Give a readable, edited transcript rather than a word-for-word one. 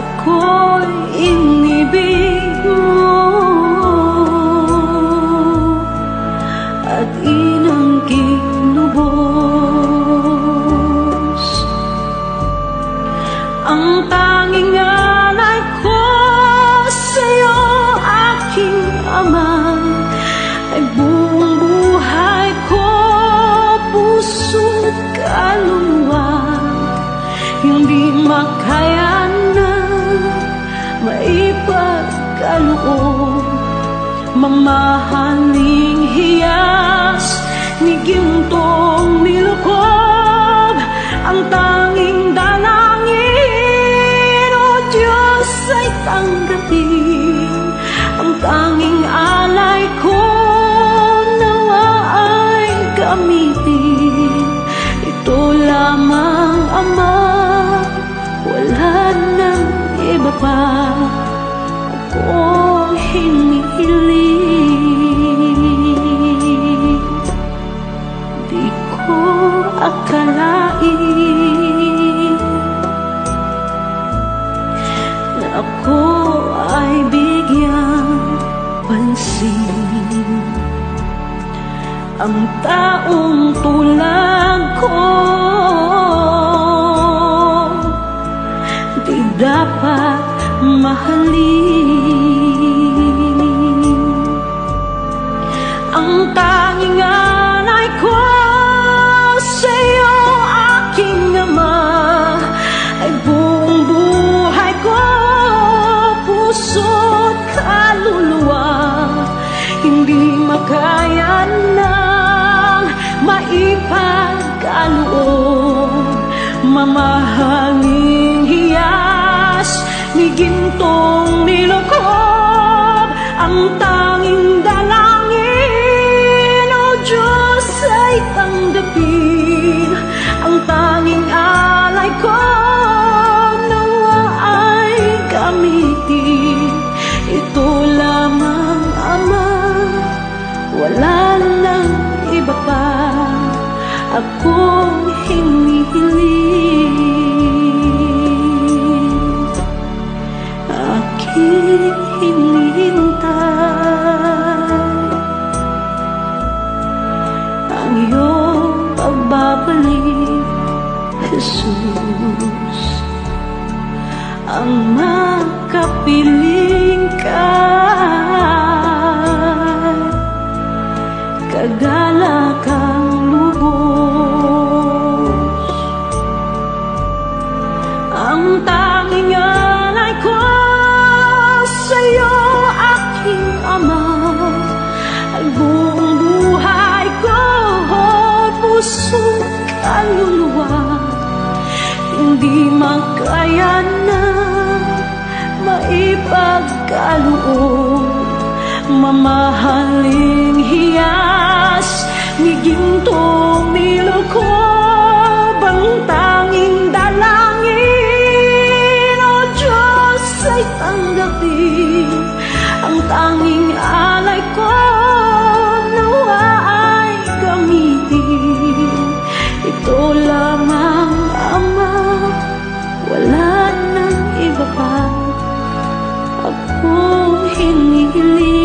ako'y inibig mo at inangking lubos. Ang tanging alay ko sa'yo, aking ama, ay buong buhay ko, puso't kaluluwa. Hindi makaya na maipagkaloob, mamahaling hiyas ni gintong nilukob. Ang tanging dalangin, o Diyos, ay tanggapin. Ang tanging alay ko nawa ay gamitin. Ito lamang, Ama, wala nang iba pa akong hinihiling. Di ko akalain na ako ay bigyang pansin. Ang taong tulad ko di dapat mahalin. Ang tanging alay ko sa'yo, aking Ama, ay buong buhay ko, puso't kaluluwa. Hindi makaya nang maipagkaloob, mamahaling hiyas ni gintong nilukob. Ang tanging dalangin, o Diyos, ay tanggapin. Ang tanging alay ko nawa ay gamitin. Ito lamang, Ama, wala nang iba pa akong hinihiling. Aking hinihintay ang iyong pagbabalik, Jesus. Ang makapiling ka'y kagalakang lubos. Ang tanging alay ko sa'yo, aking Ama, ay buong buhay ko, puso't kaluluwa. Hindi makaya na maipagkaloob, mamahaling hiyas ni gintong nilukob. Ang tanging dalangin, o Diyos, ay tanggapin. Ang tanging alay ko nawa ay gamitin. Ito lamang, Ama, wala nang iba pa akong hinihiling.